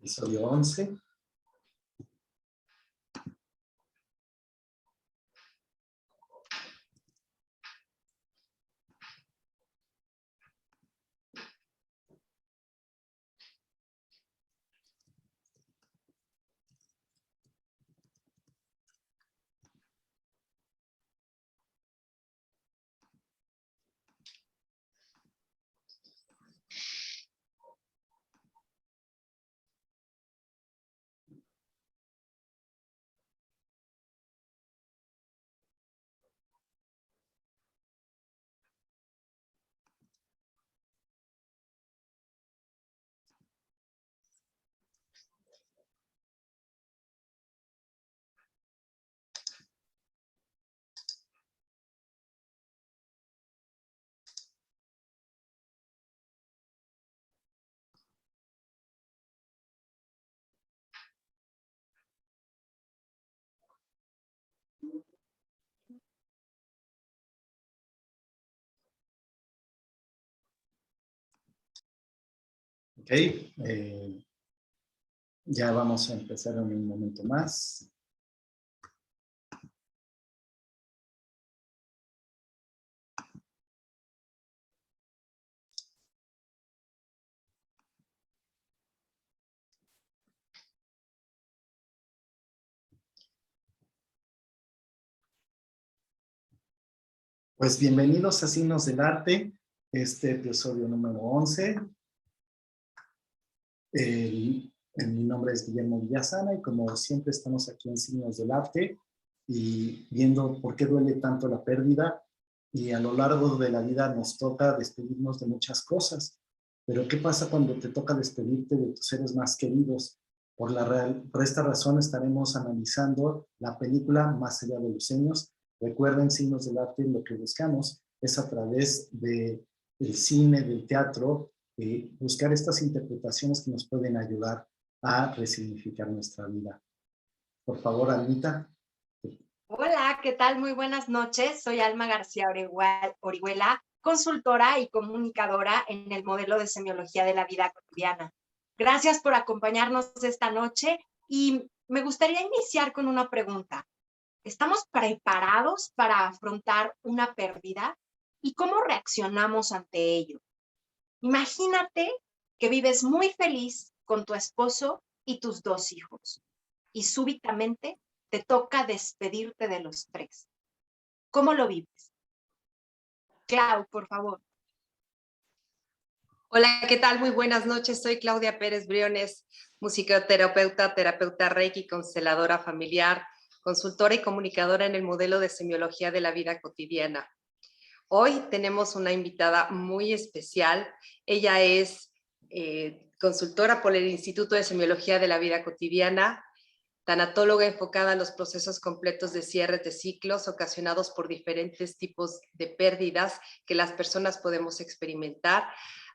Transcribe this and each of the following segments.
episodio 11. Ok, ya vamos a empezar en un momento más. Pues bienvenidos a Signos del Arte, este episodio número 11. Mi nombre es Guillermo Villasana y como siempre estamos aquí en Signos del Arte y viendo por qué duele tanto la pérdida, y a lo largo de la vida nos toca despedirnos de muchas cosas. Pero ¿qué pasa cuando te toca despedirte de tus seres más queridos? Por esta razón estaremos analizando la película Más allá de los sueños. Recuerden, Signos del Arte, lo que buscamos es a través del cine, del teatro, buscar estas interpretaciones que nos pueden ayudar a resignificar nuestra vida. Por favor, Almita. Hola, ¿qué tal? Muy buenas noches. Soy Alma García Orihuela, consultora y comunicadora en el modelo de semiología de la vida cotidiana. Gracias por acompañarnos esta noche y me gustaría iniciar con una pregunta. ¿Estamos preparados para afrontar una pérdida? ¿Y cómo reaccionamos ante ello? Imagínate que vives muy feliz con tu esposo y tus 2 hijos y súbitamente te toca despedirte de los 3. ¿Cómo lo vives? Clau, por favor. Hola, ¿qué tal? Muy buenas noches. Soy Claudia Pérez Briones, musicoterapeuta, terapeuta Reiki, consteladora familiar, consultora y comunicadora en el modelo de semiología de la vida cotidiana. Hoy tenemos una invitada muy especial. Ella es consultora por el Instituto de Semiología de la Vida Cotidiana, tanatóloga enfocada a los procesos completos de cierres de ciclos ocasionados por diferentes tipos de pérdidas que las personas podemos experimentar.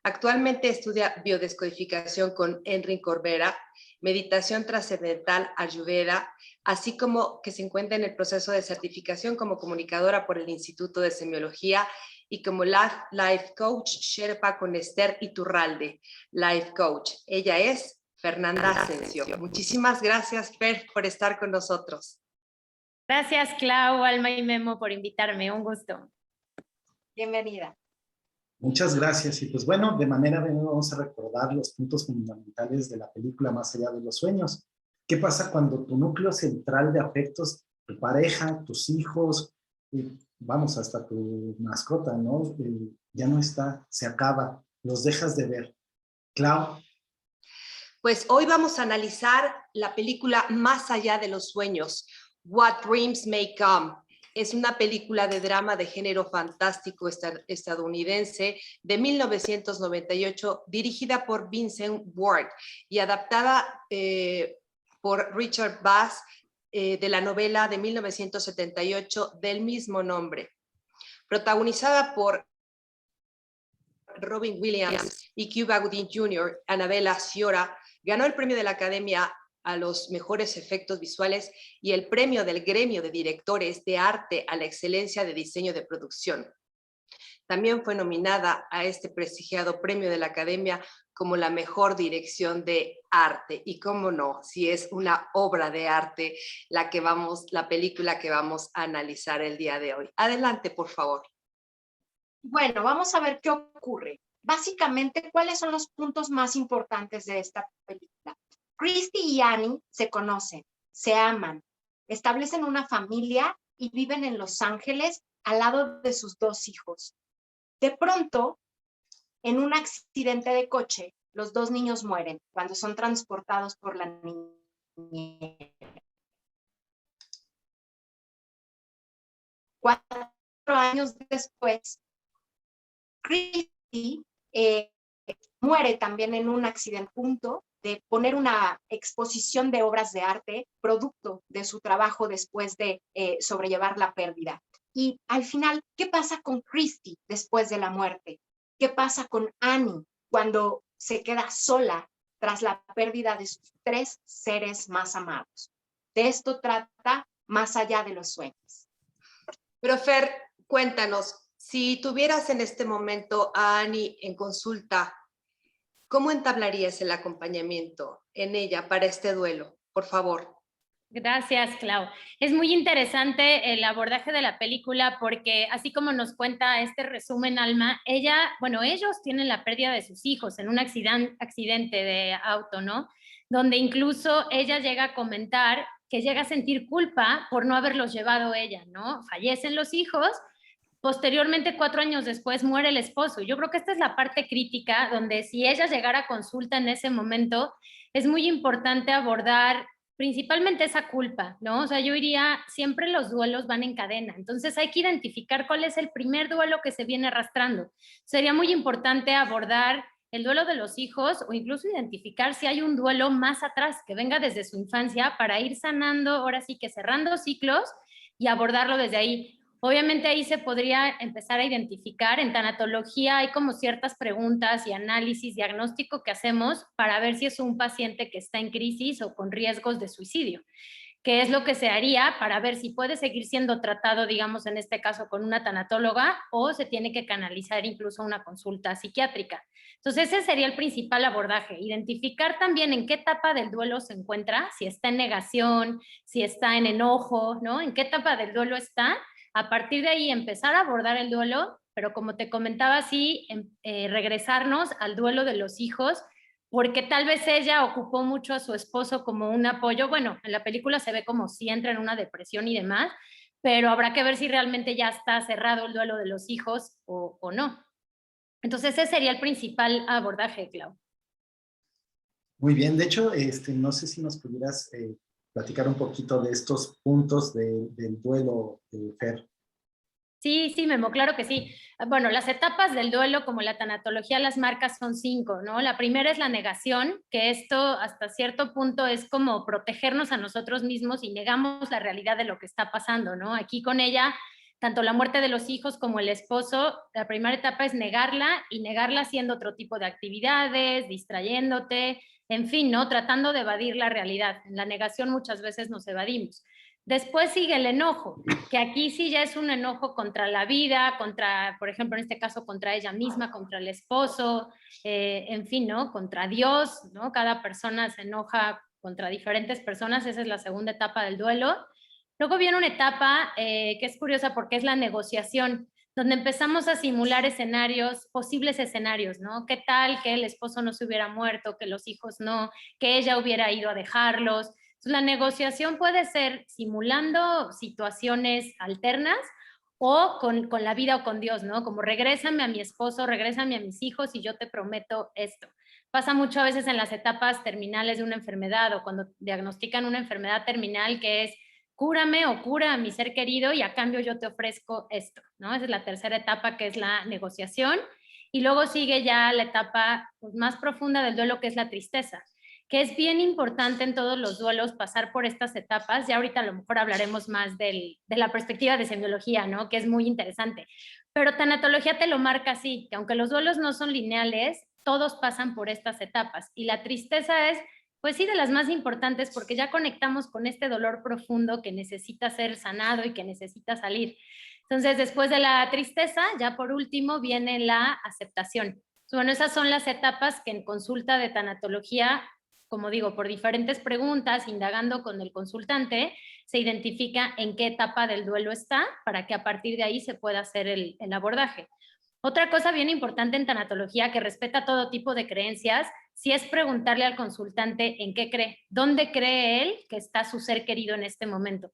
Actualmente estudia biodescodificación con Henry Corbera, meditación trascendental Ayurveda, así como que se encuentra en el proceso de certificación como comunicadora por el Instituto de Semiología y como Life Coach Sherpa con Esther Iturralde, Life Coach. Ella es Fernanda Asensio. Muchísimas gracias, Fer, por estar con nosotros. Gracias, Clau, Alma y Memo, por invitarme. Un gusto. Bienvenida. Muchas gracias. Y pues bueno, de manera breve vamos a recordar los puntos fundamentales de la película Más allá de los sueños. ¿Qué pasa cuando tu núcleo central de afectos, tu pareja, tus hijos, vamos, hasta tu mascota, ¿no? Ya no está, se acaba, los dejas de ver? Clau. Pues hoy vamos a analizar la película Más allá de los sueños, What Dreams May Come. Es una película de drama de género fantástico estadounidense de 1998, dirigida por Vincent Ward y adaptada por Richard Bass de la novela de 1978 del mismo nombre. Protagonizada por Robin Williams y Cuba Gooding Jr., Annabella Sciorra, ganó el premio de la Academia a los mejores efectos visuales y el premio del Gremio de Directores de Arte a la excelencia de diseño de producción. También fue nominada a este prestigiado premio de la Academia como la mejor dirección de arte. Y cómo no, si es una obra de arte la película que vamos a analizar el día de hoy. Adelante, por favor. Bueno, vamos a ver qué ocurre. Básicamente, ¿cuáles son los puntos más importantes de esta película? Christy y Annie se conocen, se aman, establecen una familia y viven en Los Ángeles al lado de sus 2 hijos. De pronto, en un accidente de coche, los 2 niños mueren cuando son transportados por la niñera. 4 años después, Christy muere también en un accidente punto de poner una exposición de obras de arte, producto de su trabajo después de sobrellevar la pérdida. Y al final, ¿qué pasa con Christy después de la muerte? ¿Qué pasa con Annie cuando se queda sola tras la pérdida de sus 3 seres más amados? De esto trata Más allá de los sueños. Pero Fer, cuéntanos, si tuvieras en este momento a Annie en consulta, ¿cómo entablarías el acompañamiento en ella para este duelo? Por favor. Gracias, Clau. Es muy interesante el abordaje de la película porque así como nos cuenta este resumen, Alma, ellos tienen la pérdida de sus hijos en un accidente de auto, ¿no? Donde incluso ella llega a comentar que llega a sentir culpa por no haberlos llevado ella, ¿no? Fallecen los hijos. Posteriormente, 4 años después, muere el esposo. Yo creo que esta es la parte crítica, donde si ella llegara a consulta en ese momento, es muy importante abordar principalmente esa culpa, ¿no? O sea, yo diría, siempre los duelos van en cadena, entonces hay que identificar cuál es el primer duelo que se viene arrastrando. Sería muy importante abordar el duelo de los hijos o incluso identificar si hay un duelo más atrás que venga desde su infancia para ir sanando, ahora sí que cerrando ciclos y abordarlo desde ahí. Obviamente ahí se podría empezar a identificar. En tanatología hay como ciertas preguntas y análisis, diagnóstico que hacemos para ver si es un paciente que está en crisis o con riesgos de suicidio, que es lo que se haría para ver si puede seguir siendo tratado, digamos, en este caso con una tanatóloga o se tiene que canalizar incluso a una consulta psiquiátrica. Entonces ese sería el principal abordaje, identificar también en qué etapa del duelo se encuentra, si está en negación, si está en enojo, ¿no? En qué etapa del duelo está. A partir de ahí empezar a abordar el duelo, pero como te comentaba, sí, regresarnos al duelo de los hijos, porque tal vez ella ocupó mucho a su esposo como un apoyo. Bueno, en la película se ve como si entra en una depresión y demás, pero habrá que ver si realmente ya está cerrado el duelo de los hijos o no. Entonces ese sería el principal abordaje, Clau. Muy bien, de hecho, no sé si nos pudieras platicar un poquito de estos puntos del duelo, Fer. Sí, Memo, claro que sí. Bueno, las etapas del duelo, como la tanatología las marcas, son 5, ¿no? La primera es la negación, que esto hasta cierto punto es como protegernos a nosotros mismos y negamos la realidad de lo que está pasando, ¿no? Aquí con ella, tanto la muerte de los hijos como el esposo, la primera etapa es negarla y negarla haciendo otro tipo de actividades, distrayéndote, en fin, ¿no? Tratando de evadir la realidad. En la negación muchas veces nos evadimos. Después sigue el enojo, que aquí sí ya es un enojo contra la vida, contra, por ejemplo, en este caso, contra ella misma, contra el esposo, en fin, ¿no? Contra Dios, ¿no? Cada persona se enoja contra diferentes personas, esa es la segunda etapa del duelo. Luego viene una etapa que es curiosa porque es la negociación, donde empezamos a simular escenarios, posibles escenarios, ¿no? ¿Qué tal que el esposo no se hubiera muerto, que los hijos no, que ella hubiera ido a dejarlos? La negociación puede ser simulando situaciones alternas o con la vida o con Dios, ¿no? Como regrésame a mi esposo, regrésame a mis hijos y yo te prometo esto. Pasa mucho a veces en las etapas terminales de una enfermedad o cuando diagnostican una enfermedad terminal que es cúrame o cura a mi ser querido y a cambio yo te ofrezco esto, ¿no? Esa es la tercera etapa, que es la negociación. Y luego sigue ya la etapa más profunda del duelo, que es la tristeza, que es bien importante en todos los duelos pasar por estas etapas. Ya ahorita a lo mejor hablaremos más de la perspectiva de semiología, ¿no? Que es muy interesante. Pero tanatología te lo marca así, que aunque los duelos no son lineales, todos pasan por estas etapas. Y la tristeza es, pues sí, de las más importantes porque ya conectamos con este dolor profundo que necesita ser sanado y que necesita salir. Entonces, después de la tristeza, ya por último viene la aceptación. Bueno, esas son las etapas que en consulta de tanatología, como digo, por diferentes preguntas, indagando con el consultante, se identifica en qué etapa del duelo está para que a partir de ahí se pueda hacer el abordaje. Otra cosa bien importante en tanatología que respeta todo tipo de creencias, sí es preguntarle al consultante en qué cree, dónde cree él que está su ser querido en este momento.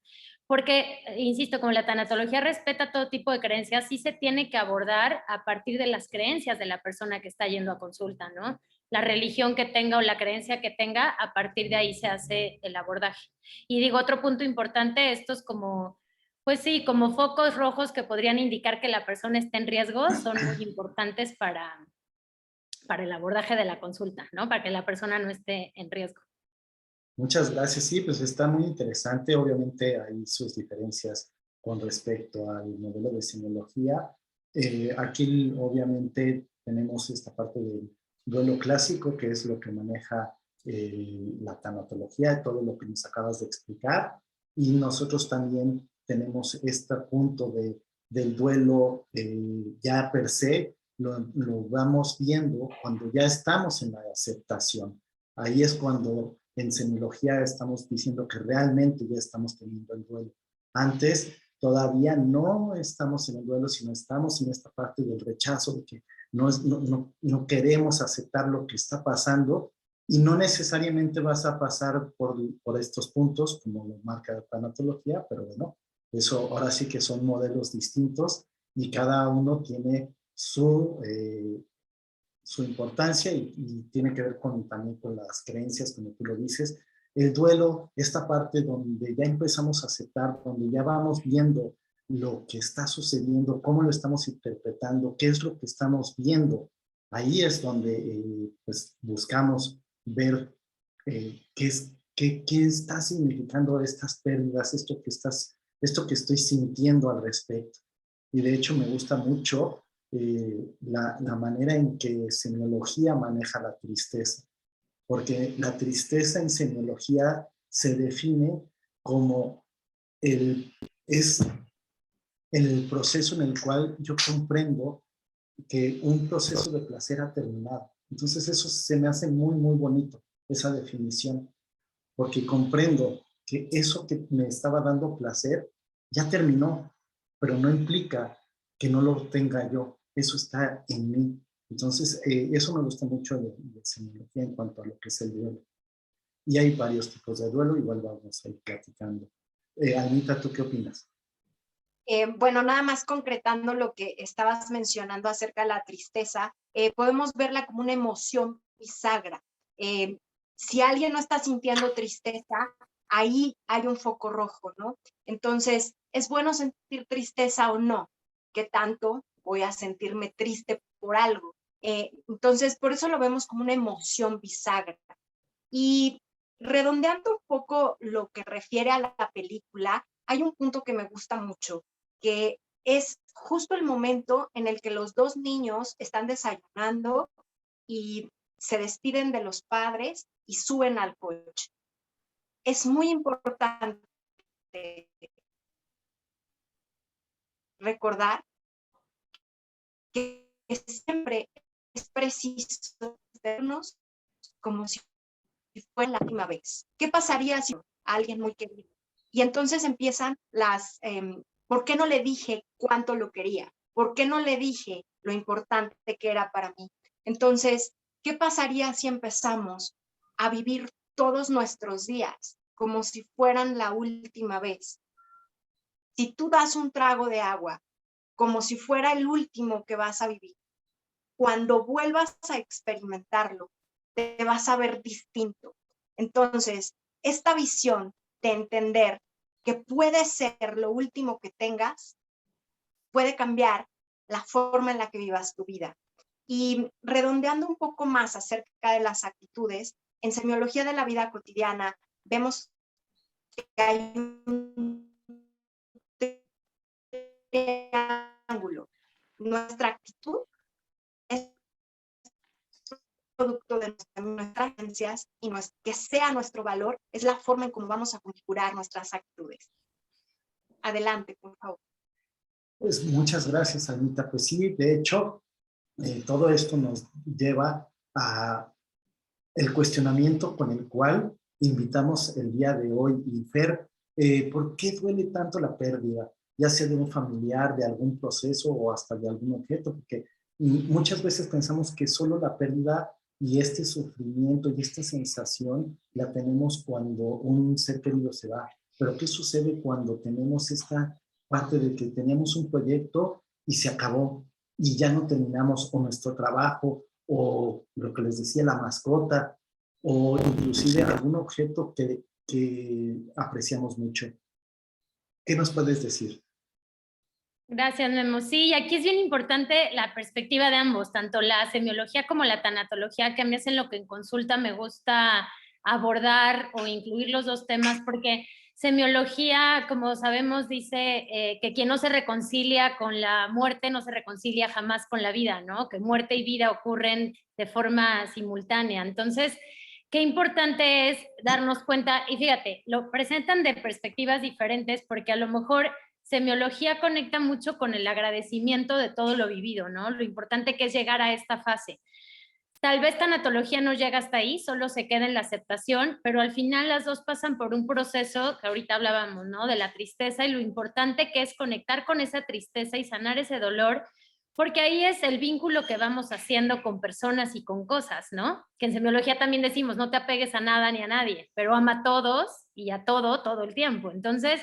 Porque, insisto, como la tanatología respeta todo tipo de creencias, sí se tiene que abordar a partir de las creencias de la persona que está yendo a consulta, ¿no? La religión que tenga o la creencia que tenga, a partir de ahí se hace el abordaje. Y digo, otro punto importante, estos como, pues sí, como focos rojos que podrían indicar que la persona está en riesgo, son muy importantes para el abordaje de la consulta, ¿no? Para que la persona no esté en riesgo. Muchas gracias. Sí, pues está muy interesante. Obviamente hay sus diferencias con respecto al modelo de semiología. Aquí obviamente tenemos esta parte del duelo clásico, que es lo que maneja la tanatología, todo lo que nos acabas de explicar. Y nosotros también tenemos este punto del duelo ya per se, lo vamos viendo cuando ya estamos en la aceptación. Ahí es cuando en semiología estamos diciendo que realmente ya estamos teniendo el duelo. Antes todavía no estamos en el duelo, sino estamos en esta parte del rechazo, de que no queremos aceptar lo que está pasando, y no necesariamente vas a pasar por estos puntos, como lo marca la tanatología, pero bueno, eso ahora sí que son modelos distintos y cada uno tiene su importancia y tiene que ver también con las creencias, como tú lo dices. El duelo, esta parte donde ya empezamos a aceptar, donde ya vamos viendo lo que está sucediendo, cómo lo estamos interpretando, qué es lo que estamos viendo. Ahí es donde pues buscamos ver qué está significando estas pérdidas, esto que estoy sintiendo al respecto. Y de hecho me gusta mucho la manera en que semiología maneja la tristeza, porque la tristeza en semiología se define como es el proceso en el cual yo comprendo que un proceso de placer ha terminado. Entonces eso se me hace muy, muy bonito, esa definición, porque comprendo que eso que me estaba dando placer ya terminó, pero no implica que no lo tenga yo. Eso está en mí. Entonces, eso me gusta mucho de semiología en cuanto a lo que es el duelo. Y hay varios tipos de duelo, igual vamos a ir platicando. Anita, ¿tú qué opinas? Bueno, nada más concretando lo que estabas mencionando acerca de la tristeza, podemos verla como una emoción bisagra. Si alguien no está sintiendo tristeza, ahí hay un foco rojo, ¿no? Entonces, ¿es bueno sentir tristeza o no? ¿Qué tanto voy a sentirme triste por algo? Entonces, por eso lo vemos como una emoción bisagra. Y redondeando un poco lo que refiere a la película, hay un punto que me gusta mucho, que es justo el momento en el que los dos niños están desayunando y se despiden de los padres y suben al coche. Es muy importante recordar que siempre es preciso vernos como si fuera la última vez. ¿Qué pasaría si alguien muy querido? Y entonces empiezan ¿por qué no le dije cuánto lo quería? ¿Por qué no le dije lo importante que era para mí? Entonces, ¿qué pasaría si empezamos a vivir todos nuestros días como si fueran la última vez? Si tú das un trago de agua como si fuera el último que vas a vivir, cuando vuelvas a experimentarlo, te vas a ver distinto. Entonces, esta visión de entender que puede ser lo último que tengas, puede cambiar la forma en la que vivas tu vida. Y redondeando un poco más acerca de las actitudes, en semiología de la vida cotidiana vemos que hay un triángulo. Nuestra actitud es producto de nuestras creencias y que sea nuestro valor es la forma en cómo vamos a configurar nuestras actitudes. Adelante, por favor. Pues muchas gracias, Anita. Pues sí, de hecho, todo esto nos lleva a el cuestionamiento con el cual invitamos el día de hoy. Y Fer, ¿por qué duele tanto la pérdida? Ya sea de un familiar, de algún proceso o hasta de algún objeto, porque muchas veces pensamos que solo la pérdida y este sufrimiento y esta sensación la tenemos cuando un ser querido se va. Pero ¿qué sucede cuando tenemos esta parte de que teníamos un proyecto y se acabó y ya no terminamos o nuestro trabajo o lo que les decía, la mascota o inclusive algún objeto que apreciamos mucho? ¿Qué nos puedes decir? Gracias, Memo. Sí, y aquí es bien importante la perspectiva de ambos, tanto la semiología como la tanatología, que a mí es en lo que en consulta me gusta abordar o incluir los dos temas, porque semiología, como sabemos, dice que quien no se reconcilia con la muerte no se reconcilia jamás con la vida, ¿no? Que muerte y vida ocurren de forma simultánea. Entonces, qué importante es darnos cuenta, y fíjate, lo presentan de perspectivas diferentes, porque a lo mejor semiología conecta mucho con el agradecimiento de todo lo vivido, ¿no? Lo importante que es llegar a esta fase. Tal vez tanatología no llega hasta ahí, solo se queda en la aceptación, pero al final las dos pasan por un proceso que ahorita hablábamos, ¿no? De la tristeza y lo importante que es conectar con esa tristeza y sanar ese dolor, porque ahí es el vínculo que vamos haciendo con personas y con cosas, ¿no? Que en semiología también decimos, no te apegues a nada ni a nadie, pero ama a todos y a todo el tiempo. Entonces,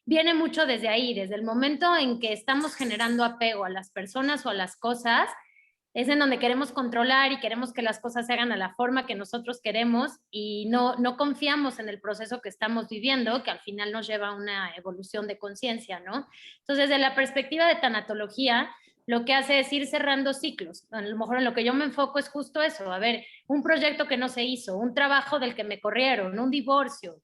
viene mucho desde ahí, desde el momento en que estamos generando apego a las personas o a las cosas, es en donde queremos controlar y queremos que las cosas se hagan a la forma que nosotros queremos y no confiamos en el proceso que estamos viviendo, que al final nos lleva a una evolución de conciencia, ¿no? Entonces, desde la perspectiva de tanatología, lo que hace es ir cerrando ciclos. A lo mejor en lo que yo me enfoco es justo eso, a ver, un proyecto que no se hizo, un trabajo del que me corrieron, un divorcio,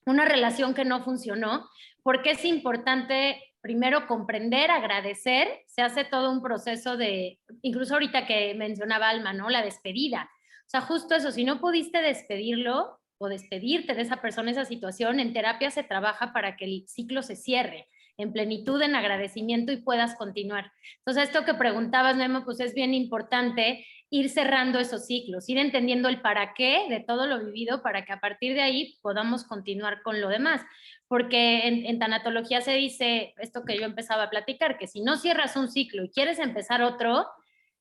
una relación que no funcionó, porque es importante primero comprender, agradecer, se hace todo un proceso de, incluso ahorita que mencionaba Alma, ¿no? La despedida. O sea, justo eso, si no pudiste despedirlo o despedirte de esa persona, esa situación, en terapia se trabaja para que el ciclo se cierre en plenitud, en agradecimiento y puedas continuar. Entonces, esto que preguntabas, Memo, pues es bien importante ir cerrando esos ciclos, ir entendiendo el para qué de todo lo vivido para que a partir de ahí podamos continuar con lo demás. Porque en tanatología se dice esto que yo empezaba a platicar, que si no cierras un ciclo y quieres empezar otro,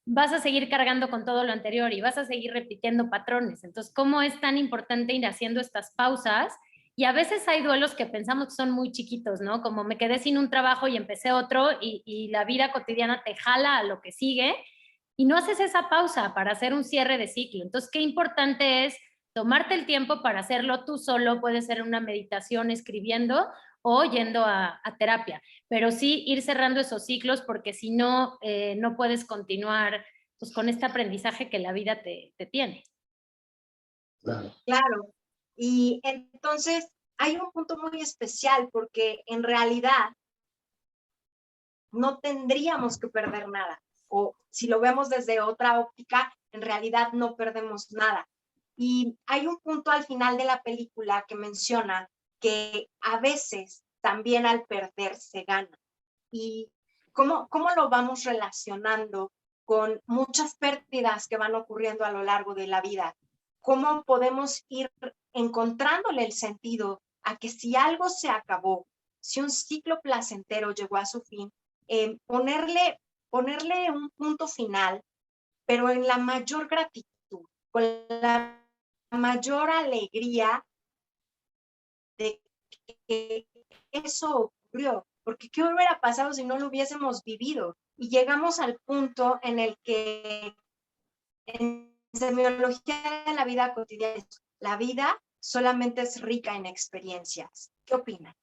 vas a seguir cargando con todo lo anterior y vas a seguir repitiendo patrones. Entonces, ¿cómo es tan importante ir haciendo estas pausas? Y a veces hay duelos que pensamos que son muy chiquitos, ¿no? Como me quedé sin un trabajo y empecé otro y la vida cotidiana te jala a lo que sigue y no haces esa pausa para hacer un cierre de ciclo. Entonces, qué importante es tomarte el tiempo para hacerlo tú solo, puede ser una meditación escribiendo o yendo a terapia, pero sí ir cerrando esos ciclos porque si no, no puedes continuar pues, con este aprendizaje que la vida te tiene. Claro. Claro. Y entonces hay un punto muy especial porque en realidad no tendríamos que perder nada. O si lo vemos desde otra óptica, en realidad no perdemos nada. Y hay un punto al final de la película que menciona que a veces también al perder se gana. ¿Y cómo lo vamos relacionando con muchas pérdidas que van ocurriendo a lo largo de la vida? ¿Cómo podemos ir encontrándole el sentido a que si algo se acabó, si un ciclo placentero llegó a su fin, ponerle un punto final, pero en la mayor gratitud, con la mayor alegría de que eso ocurrió? Porque ¿qué hubiera pasado si no lo hubiésemos vivido? Y llegamos al punto en el que en semiología de la vida cotidiana, la vida solamente es rica en experiencias. ¿Qué opinan?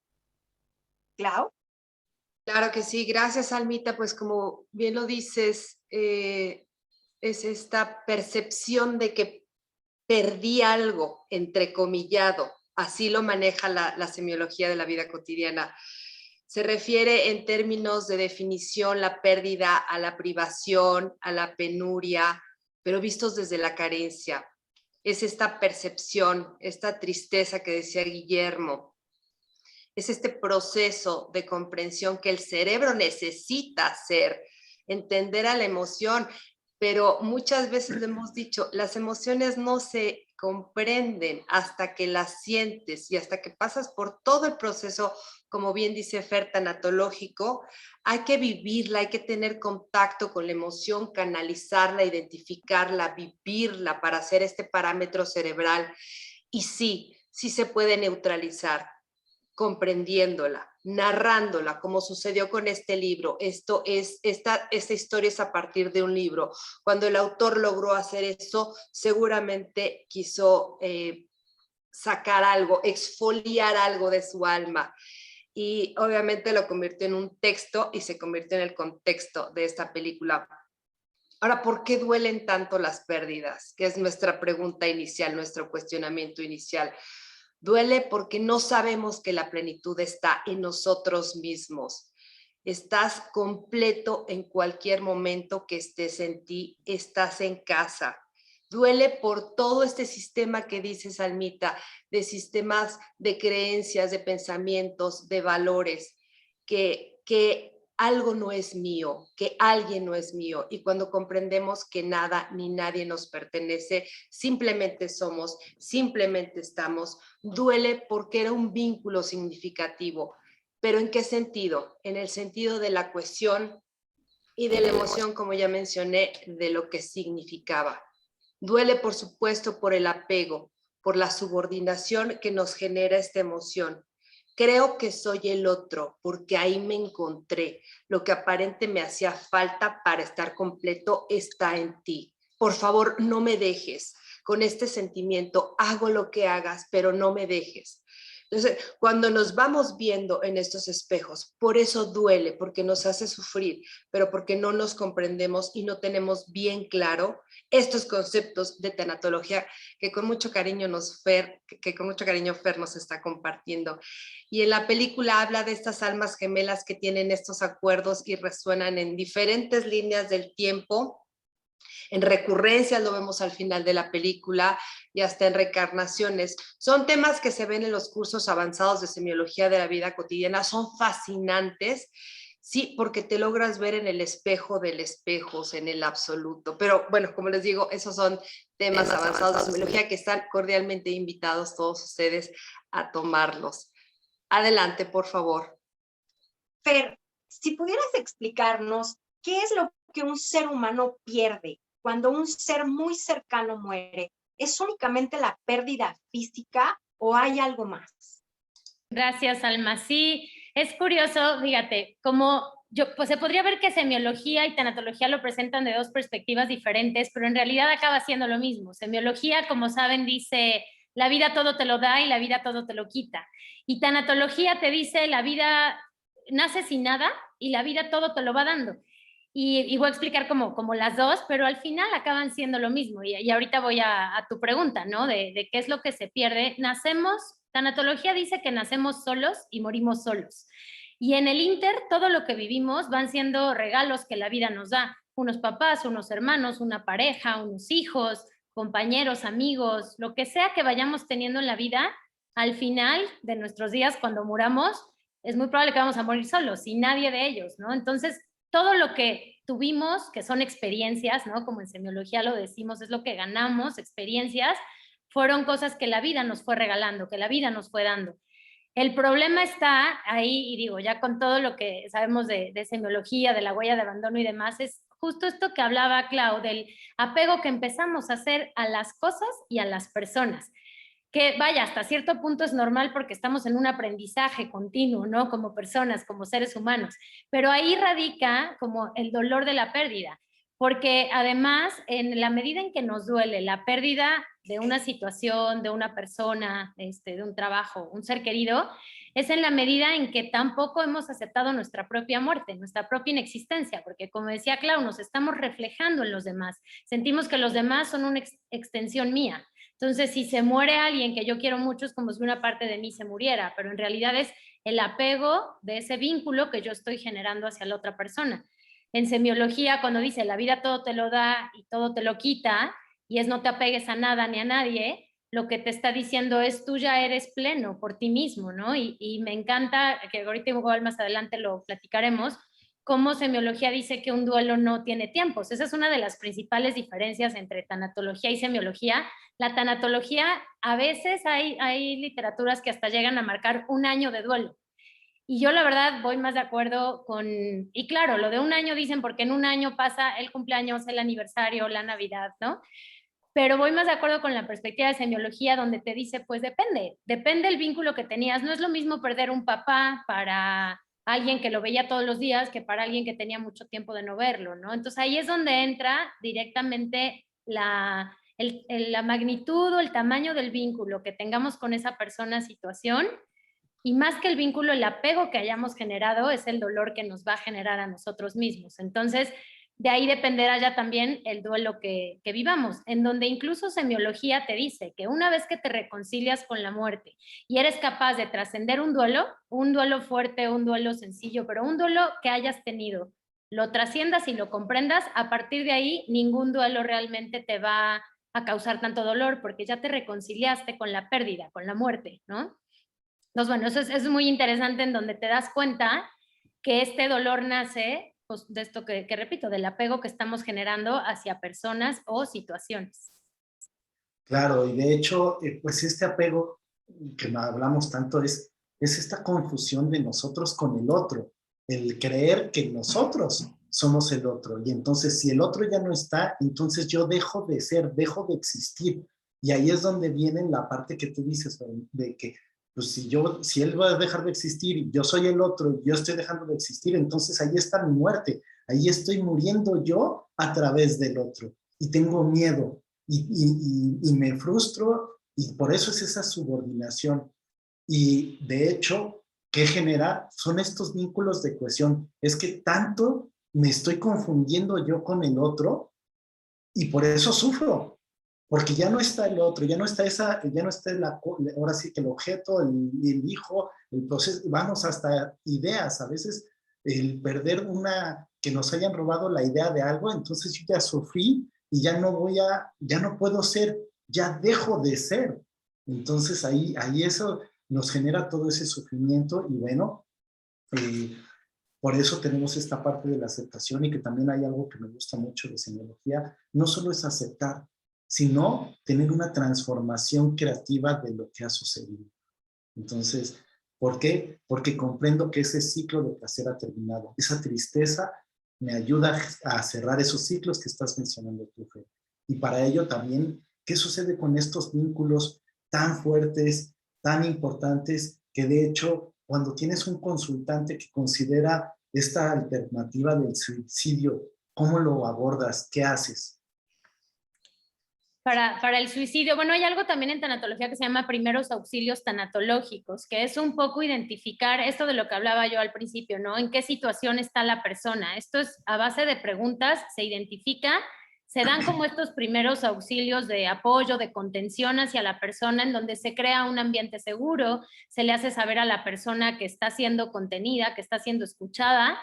¿Clau? Claro que sí, gracias Almita, pues como bien lo dices, es esta percepción de que perdí algo, entrecomillado, así lo maneja la semiología de la vida cotidiana. Se refiere en términos de definición la pérdida a la privación, a la penuria, pero vistos desde la carencia. Es esta percepción, esta tristeza que decía Guillermo, es este proceso de comprensión que el cerebro necesita hacer, entender a la emoción. pero muchas veces lo hemos dicho, las emociones no se comprenden hasta que las sientes y hasta que pasas por todo el proceso, como bien dice Fer, tanatológico. Hay que vivirla, hay que tener contacto con la emoción, canalizarla, identificarla, vivirla para hacer este parámetro cerebral. Y sí, sí se puede neutralizar comprendiéndola, narrándola, como sucedió con este libro. Esta historia es a partir de un libro. Cuando el autor logró hacer eso, seguramente quiso sacar algo, exfoliar algo de su alma. Y obviamente lo convirtió en un texto y se convirtió en el contexto de esta película. Ahora, ¿por qué duelen tanto las pérdidas? Que es nuestra pregunta inicial, nuestro cuestionamiento inicial. Duele porque no sabemos que la plenitud está en nosotros mismos. Estás completo en cualquier momento que estés en ti, estás en casa. Duele por todo este sistema que dices, Almita, de sistemas de creencias, de pensamientos, de valores, que algo no es mío, que alguien no es mío. Y cuando comprendemos que nada ni nadie nos pertenece, simplemente somos, simplemente estamos, duele porque era un vínculo significativo. ¿Pero en qué sentido? En el sentido de la cohesión y de la emoción, como ya mencioné, de lo que significaba. Duele, por supuesto, por el apego, por la subordinación que nos genera esta emoción. Creo que soy el otro porque ahí me encontré. Lo que aparente me hacía falta para estar completo está en ti. Por favor, no me dejes. Con este sentimiento, hago lo que hagas, pero no me dejes. Entonces, cuando nos vamos viendo en estos espejos, por eso duele, porque nos hace sufrir, pero porque no nos comprendemos y no tenemos bien claro estos conceptos de tanatología que con mucho cariño Fer nos está compartiendo. Y en la película habla de estas almas gemelas que tienen estos acuerdos y resuenan en diferentes líneas del tiempo. En recurrencias lo vemos al final de la película y hasta en reencarnaciones. Son temas que se ven en los cursos avanzados de semiología de la vida cotidiana, son fascinantes, sí, porque te logras ver en el espejo del espejo, en el absoluto. Pero bueno, como les digo, esos son temas avanzados de semiología que están cordialmente invitados todos ustedes a tomarlos. Adelante, por favor. Fer, si pudieras explicarnos qué es lo que un ser humano pierde cuando un ser muy cercano muere, ¿es únicamente la pérdida física o hay algo más? Gracias, Alma. Sí, es curioso, fíjate, pues se podría ver que semiología y tanatología lo presentan de dos perspectivas diferentes, pero en realidad acaba siendo lo mismo. Semiología, como saben, dice, la vida todo te lo da y la vida todo te lo quita. Y tanatología te dice, la vida nace sin nada y la vida todo te lo va dando. Y voy a explicar como las dos, pero al final acaban siendo lo mismo. Y ahorita voy a tu pregunta, ¿no? De qué es lo que se pierde. Tanatología dice que nacemos solos y morimos solos. Y en el inter, todo lo que vivimos van siendo regalos que la vida nos da. Unos papás, unos hermanos, una pareja, unos hijos, compañeros, amigos, lo que sea que vayamos teniendo en la vida, al final de nuestros días, cuando muramos, es muy probable que vamos a morir solos y nadie de ellos, ¿no? Entonces, todo lo que tuvimos, que son experiencias, ¿no? Como en semiología lo decimos, es lo que ganamos, experiencias, fueron cosas que la vida nos fue regalando, que la vida nos fue dando. El problema está ahí, y digo, ya con todo lo que sabemos de semiología, de la huella de abandono y demás, es justo esto que hablaba Clau, del apego que empezamos a hacer a las cosas y a las personas. Que vaya, hasta cierto punto es normal porque estamos en un aprendizaje continuo, ¿no? Como personas, como seres humanos. Pero ahí radica como el dolor de la pérdida, porque además, en la medida en que nos duele la pérdida de una situación, de una persona, de un trabajo, un ser querido, es en la medida en que tampoco hemos aceptado nuestra propia muerte, nuestra propia inexistencia, porque como decía Clau, nos estamos reflejando en los demás. Sentimos que los demás son una extensión mía. Entonces, si se muere alguien que yo quiero mucho, es como si una parte de mí se muriera, pero en realidad es el apego de ese vínculo que yo estoy generando hacia la otra persona. En semiología, cuando dice la vida todo te lo da y todo te lo quita, y es no te apegues a nada ni a nadie, lo que te está diciendo es tú ya eres pleno por ti mismo, ¿no? Y me encanta, que ahorita igual más adelante lo platicaremos, cómo semiología dice que un duelo no tiene tiempos. Esa es una de las principales diferencias entre tanatología y semiología. La tanatología, a veces hay literaturas que hasta llegan a marcar 1 año de duelo. Y yo la verdad voy más de acuerdo con, y claro, lo de 1 año dicen porque en 1 año pasa el cumpleaños, el aniversario, la Navidad, ¿no? Pero voy más de acuerdo con la perspectiva de semiología donde te dice, pues depende el vínculo que tenías. No es lo mismo perder un papá para alguien que lo veía todos los días que para alguien que tenía mucho tiempo de no verlo, ¿no? Entonces ahí es donde entra directamente la magnitud o el tamaño del vínculo que tengamos con esa persona, situación, y más que el vínculo, el apego que hayamos generado es el dolor que nos va a generar a nosotros mismos. Entonces, de ahí dependerá ya también el duelo que vivamos, en donde incluso semiología te dice que una vez que te reconcilias con la muerte y eres capaz de trascender un duelo fuerte, un duelo sencillo, pero un duelo que hayas tenido, lo trasciendas y lo comprendas, a partir de ahí ningún duelo realmente te va a causar tanto dolor porque ya te reconciliaste con la pérdida, con la muerte, ¿no? Entonces, bueno, eso es muy interesante en donde te das cuenta que este dolor nace pues, de esto que repito, del apego que estamos generando hacia personas o situaciones. Claro, y de hecho, pues este apego que hablamos tanto es esta confusión de nosotros con el otro, el creer que nosotros somos el otro. Y entonces, si el otro ya no está, entonces yo dejo de ser, dejo de existir. Y ahí es donde viene la parte que tú dices, de que pues si él va a dejar de existir y yo soy el otro y yo estoy dejando de existir, entonces ahí está mi muerte, ahí estoy muriendo yo a través del otro y tengo miedo y me frustro y por eso es esa subordinación. Y de hecho, ¿qué genera? Son estos vínculos de cohesión. Es que tanto me estoy confundiendo yo con el otro y por eso sufro. Porque ya no está el otro, ya no está ahora sí que el objeto, el hijo, el proceso, vamos hasta ideas, a veces el perder que nos hayan robado la idea de algo, entonces yo ya sufrí y ya no puedo ser, ya dejo de ser. Entonces ahí eso nos genera todo ese sufrimiento y bueno, por eso tenemos esta parte de la aceptación y que también hay algo que me gusta mucho de semiología, no solo es aceptar, sino tener una transformación creativa de lo que ha sucedido. Entonces, ¿por qué? Porque comprendo que ese ciclo de placer ha terminado. Esa tristeza me ayuda a cerrar esos ciclos que estás mencionando tú, Fer. Y para ello también, ¿qué sucede con estos vínculos tan fuertes, tan importantes, que de hecho, cuando tienes un consultante que considera esta alternativa del suicidio, ¿cómo lo abordas? ¿Qué haces? Para el suicidio, bueno, hay algo también en tanatología que se llama primeros auxilios tanatológicos, que es un poco identificar esto de lo que hablaba yo al principio, ¿no? ¿En qué situación está la persona? Esto es a base de preguntas, se identifica, se dan como estos primeros auxilios de apoyo, de contención hacia la persona, en donde se crea un ambiente seguro, se le hace saber a la persona que está siendo contenida, que está siendo escuchada,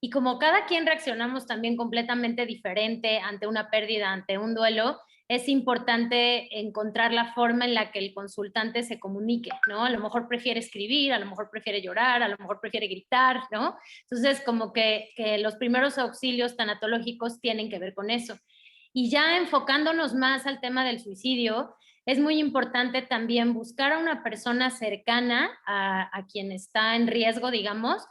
y como cada quien reaccionamos también completamente diferente ante una pérdida, ante un duelo, es importante encontrar la forma en la que el consultante se comunique, ¿no? A lo mejor prefiere escribir, a lo mejor prefiere llorar, a lo mejor prefiere gritar, ¿no? Entonces, como que los primeros auxilios tanatológicos tienen que ver con eso. Y ya enfocándonos más al tema del suicidio, es muy importante también buscar a una persona cercana a quien está en riesgo, digamos,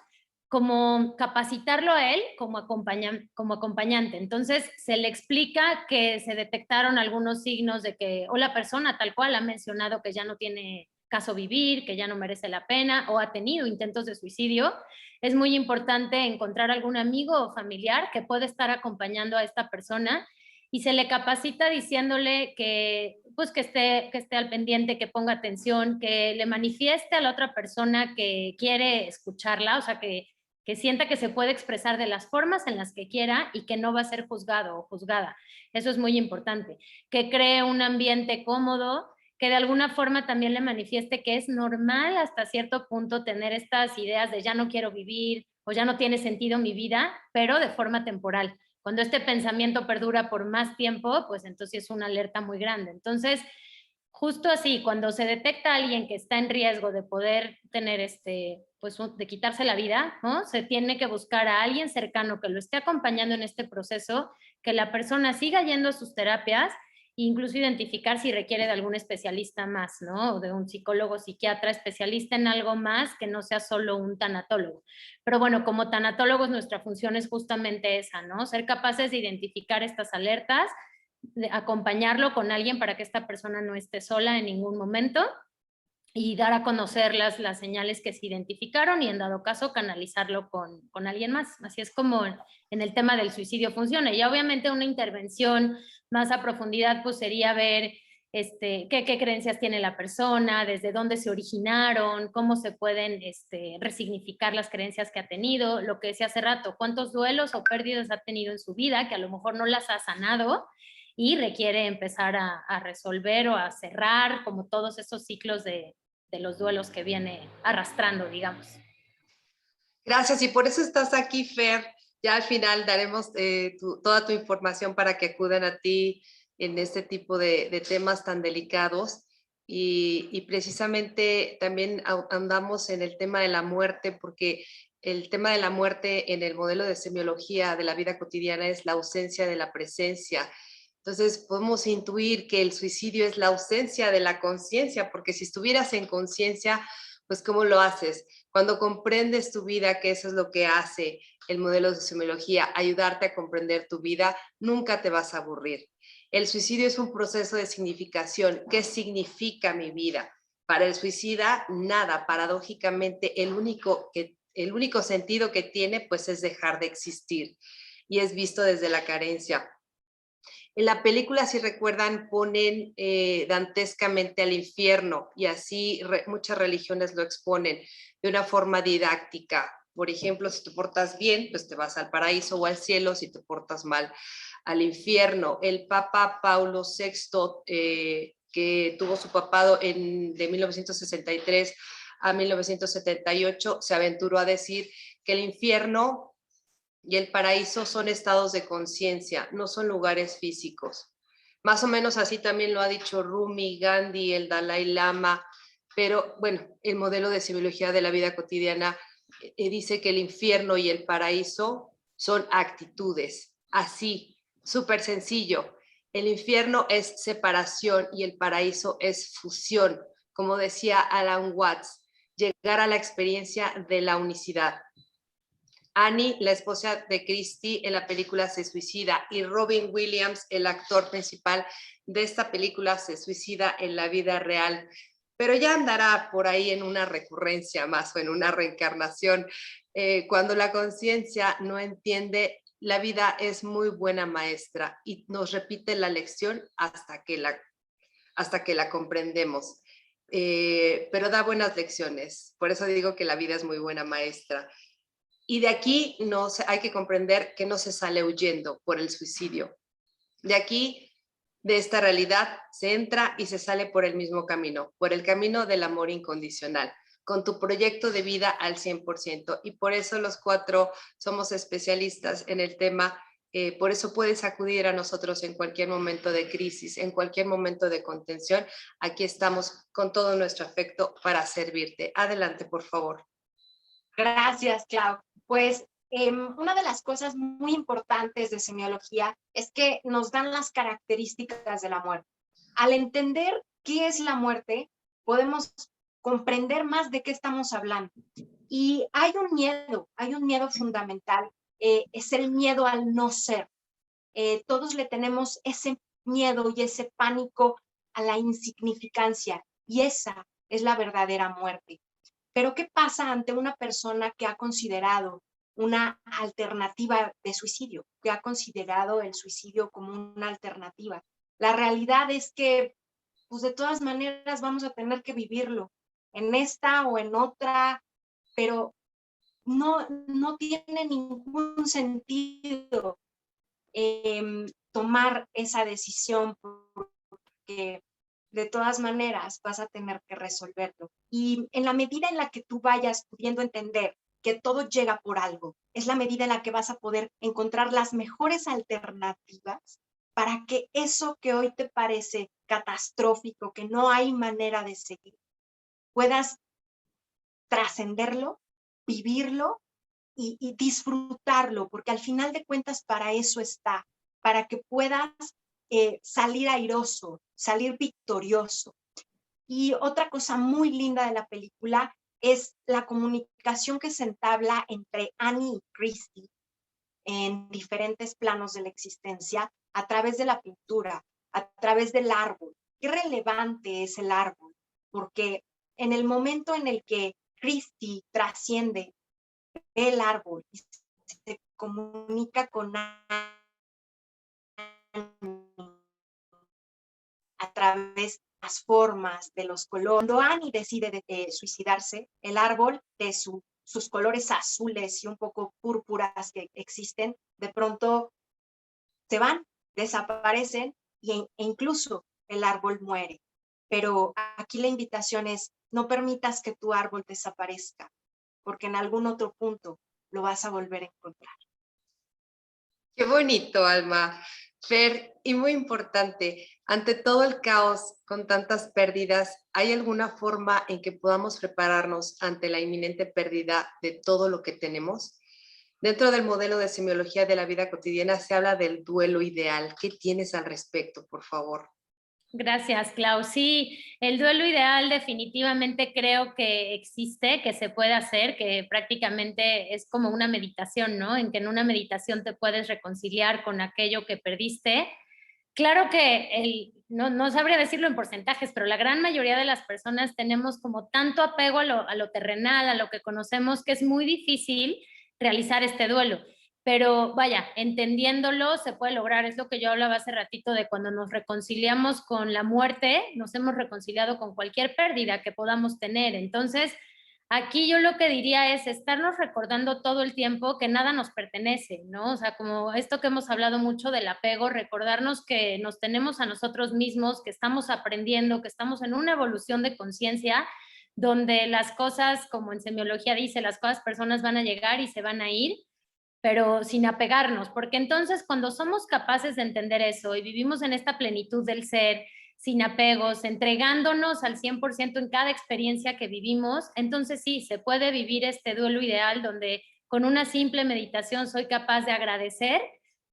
como capacitarlo a él como acompañante. Entonces, se le explica que se detectaron algunos signos de que, o la persona tal cual ha mencionado que ya no tiene caso vivir, que ya no merece la pena, o ha tenido intentos de suicidio. Es muy importante encontrar algún amigo o familiar que pueda estar acompañando a esta persona y se le capacita diciéndole que, pues, que esté al pendiente, que ponga atención, que le manifieste a la otra persona que quiere escucharla, o sea, que sienta que se puede expresar de las formas en las que quiera y que no va a ser juzgado o juzgada. Eso es muy importante. Que cree un ambiente cómodo, que de alguna forma también le manifieste que es normal hasta cierto punto tener estas ideas de ya no quiero vivir o ya no tiene sentido mi vida, pero de forma temporal. Cuando este pensamiento perdura por más tiempo, pues entonces es una alerta muy grande. Entonces, justo así, cuando se detecta a alguien que está en riesgo de poder tener pues de quitarse la vida, ¿no? Se tiene que buscar a alguien cercano que lo esté acompañando en este proceso, que la persona siga yendo a sus terapias, e incluso identificar si requiere de algún especialista más, ¿no? O de un psicólogo, psiquiatra, especialista en algo más que no sea solo un tanatólogo. Pero bueno, como tanatólogos nuestra función es justamente esa, ¿no? Ser capaces de identificar estas alertas, de acompañarlo con alguien para que esta persona no esté sola en ningún momento y dar a conocer las señales que se identificaron y en dado caso canalizarlo con alguien más. Así es como en el tema del suicidio funciona. Y obviamente una intervención más a profundidad pues sería ver qué creencias tiene la persona, desde dónde se originaron, cómo se pueden resignificar las creencias que ha tenido, lo que decía hace rato, cuántos duelos o pérdidas ha tenido en su vida que a lo mejor no las ha sanado y requiere empezar a resolver o a cerrar como todos esos ciclos de los duelos que viene arrastrando, digamos. Gracias, y por eso estás aquí, Fer. Ya al final daremos toda tu información para que acudan a ti en este tipo de temas tan delicados. Y precisamente también andamos en el tema de la muerte, porque el tema de la muerte en el modelo de semiología de la vida cotidiana es la ausencia de la presencia. Entonces podemos intuir que el suicidio es la ausencia de la conciencia, porque si estuvieras en conciencia, pues ¿cómo lo haces? Cuando comprendes tu vida, que eso es lo que hace el modelo de semiología, ayudarte a comprender tu vida, nunca te vas a aburrir. El suicidio es un proceso de significación. ¿Qué significa mi vida? Para el suicida, nada. Paradójicamente, el único sentido que tiene, pues, es dejar de existir. Y es visto desde la carencia. En la película, si recuerdan, ponen dantescamente al infierno y así muchas religiones lo exponen de una forma didáctica. Por ejemplo, si te portas bien, pues te vas al paraíso o al cielo; si te portas mal, al infierno. El Papa Paulo VI, que tuvo su papado de 1963 a 1978, se aventuró a decir que el infierno y el paraíso son estados de conciencia, no son lugares físicos. Más o menos así también lo ha dicho Rumi, Gandhi, el Dalai Lama, pero bueno, el modelo de semiología de la vida cotidiana dice que el infierno y el paraíso son actitudes. Así, súper sencillo. El infierno es separación y el paraíso es fusión. Como decía Alan Watts, llegar a la experiencia de la unicidad. Annie, la esposa de Christie, en la película se suicida, y Robin Williams, el actor principal de esta película, se suicida en la vida real. Pero ya andará por ahí en una recurrencia más o en una reencarnación. Cuando la conciencia no entiende, la vida es muy buena maestra y nos repite la lección hasta que la comprendemos. Pero da buenas lecciones. Por eso digo que la vida es muy buena maestra. Y de aquí hay que comprender que no se sale huyendo por el suicidio. De aquí, de esta realidad, se entra y se sale por el mismo camino, por el camino del amor incondicional, con tu proyecto de vida al 100%. Y por eso los 4 somos especialistas en el tema. Por eso puedes acudir a nosotros en cualquier momento de crisis, en cualquier momento de contención. Aquí estamos con todo nuestro afecto para servirte. Adelante, por favor. Gracias, Clau. Pues una de las cosas muy importantes de semiología es que nos dan las características de la muerte. Al entender qué es la muerte, podemos comprender más de qué estamos hablando. Y hay un miedo fundamental, es el miedo al no ser. Todos le tenemos ese miedo y ese pánico a la insignificancia, y esa es la verdadera muerte. Pero ¿qué pasa ante una persona que ha considerado una alternativa de suicidio, que ha considerado el suicidio como una alternativa? La realidad es que, pues de todas maneras vamos a tener que vivirlo, en esta o en otra, pero no tiene ningún sentido tomar esa decisión, porque de todas maneras vas a tener que resolverlo. Y en la medida en la que tú vayas pudiendo entender que todo llega por algo, es la medida en la que vas a poder encontrar las mejores alternativas para que eso que hoy te parece catastrófico, que no hay manera de seguir, puedas trascenderlo, vivirlo y disfrutarlo, porque al final de cuentas para eso está, para que puedas salir airoso, salir victorioso. Y otra cosa muy linda de la película es la comunicación que se entabla entre Annie y Christy en diferentes planos de la existencia a través de la pintura, a través del árbol. Qué relevante es el árbol, porque en el momento en el que Christy trasciende el árbol y se comunica con Annie a través de las formas, de los colores. Cuando Annie decide suicidarse, el árbol de sus colores azules y un poco púrpuras que existen, de pronto se van, desaparecen e incluso el árbol muere. Pero aquí la invitación es, no permitas que tu árbol desaparezca, porque en algún otro punto lo vas a volver a encontrar. Qué bonito, Alma. Fer, y muy importante, ante todo el caos con tantas pérdidas, ¿hay alguna forma en que podamos prepararnos ante la inminente pérdida de todo lo que tenemos? Dentro del modelo de semiología de la vida cotidiana se habla del duelo ideal. ¿Qué tienes al respecto, por favor? Gracias, Clau. Sí, el duelo ideal definitivamente creo que existe, que se puede hacer, que prácticamente es como una meditación, ¿no? En que en una meditación te puedes reconciliar con aquello que perdiste. Claro que no sabría decirlo en porcentajes, pero la gran mayoría de las personas tenemos como tanto apego a lo terrenal, a lo que conocemos, que es muy difícil realizar este duelo. Pero vaya, entendiéndolo se puede lograr. Es lo que yo hablaba hace ratito de cuando nos reconciliamos con la muerte, nos hemos reconciliado con cualquier pérdida que podamos tener. Entonces, aquí yo lo que diría es estarnos recordando todo el tiempo que nada nos pertenece, ¿no? O sea, como esto que hemos hablado mucho del apego, recordarnos que nos tenemos a nosotros mismos, que estamos aprendiendo, que estamos en una evolución de conciencia, donde las cosas, como en semiología dice, las cosas, personas van a llegar y se van a ir, pero sin apegarnos, porque entonces cuando somos capaces de entender eso y vivimos en esta plenitud del ser, sin apegos, entregándonos al 100% en cada experiencia que vivimos, entonces sí, se puede vivir este duelo ideal donde con una simple meditación soy capaz de agradecer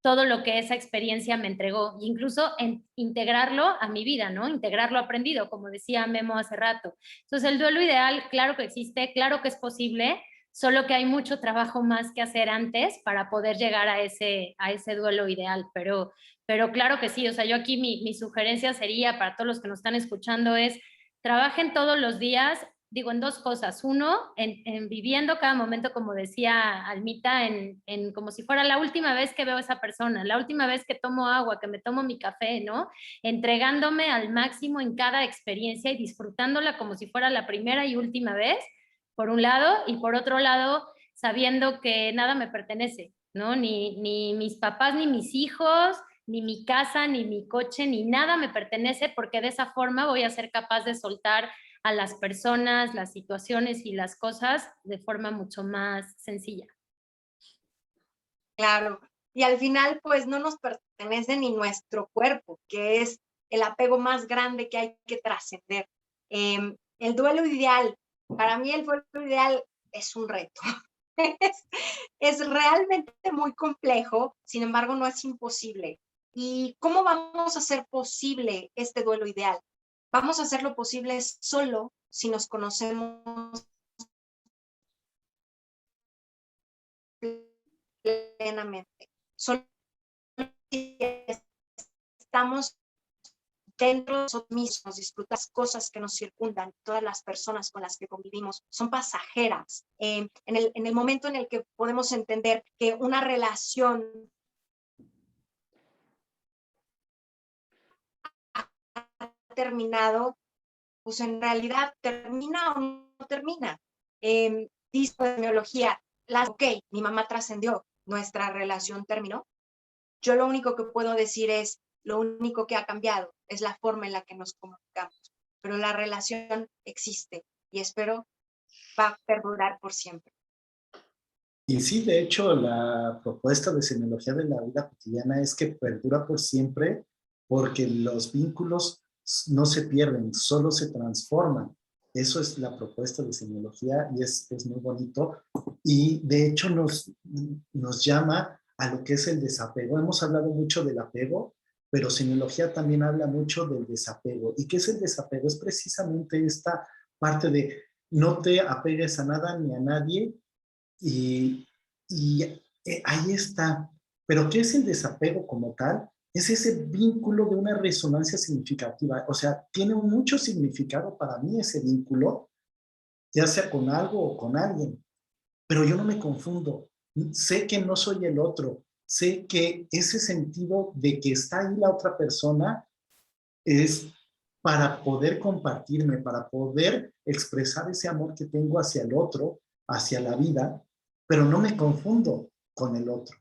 todo lo que esa experiencia me entregó, e incluso integrarlo a mi vida, ¿no? Integrarlo aprendido, como decía Memo hace rato. Entonces el duelo ideal, claro que existe, claro que es posible, solo que hay mucho trabajo más que hacer antes para poder llegar a ese duelo ideal, pero claro que sí, o sea, yo aquí mi sugerencia sería para todos los que nos están escuchando es, trabajen todos los días, digo, en dos cosas. Uno, en viviendo cada momento, como decía Almita, en como si fuera la última vez que veo a esa persona, la última vez que tomo agua, que me tomo mi café, ¿no? Entregándome al máximo en cada experiencia y disfrutándola como si fuera la primera y última vez, por un lado, y por otro lado, sabiendo que nada me pertenece, ¿no? Ni mis papás, ni mis hijos, ni mi casa, ni mi coche, ni nada me pertenece, porque de esa forma voy a ser capaz de soltar a las personas, las situaciones y las cosas de forma mucho más sencilla. Claro, y al final pues no nos pertenece ni nuestro cuerpo, que es el apego más grande que hay que trascender. El duelo ideal, para mí el duelo ideal es un reto. Es realmente muy complejo, sin embargo no es imposible. ¿Y cómo vamos a hacer posible este duelo ideal? Vamos a hacerlo posible solo si nos conocemos plenamente. Solo si estamos dentro de nosotros mismos, disfrutar las cosas que nos circundan, todas las personas con las que convivimos son pasajeras. En el momento en el que podemos entender que una relación ha terminado, pues en realidad termina o no termina. Dice la semiología, ok, mi mamá trascendió, nuestra relación terminó. Yo lo único que puedo decir es, lo único que ha cambiado es la forma en la que nos comunicamos, pero la relación existe y espero va a perdurar por siempre. Y sí, de hecho, la propuesta de semiología de la vida cotidiana es que perdura por siempre porque los vínculos no se pierden, solo se transforman. Eso es la propuesta de semiología y es muy bonito. Y de hecho nos llama a lo que es el desapego. Hemos hablado mucho del apego, pero semiología también habla mucho del desapego. ¿Y qué es el desapego? Es precisamente esta parte de no te apegues a nada ni a nadie y, ahí está. Pero ¿qué es el desapego como tal? Es ese vínculo de una resonancia significativa. O sea, tiene mucho significado para mí ese vínculo, ya sea con algo o con alguien. Pero yo no me confundo. Sé que no soy el otro. Sé que ese sentido de que está ahí la otra persona es para poder compartirme, para poder expresar ese amor que tengo hacia el otro, hacia la vida, pero no me confundo con el otro.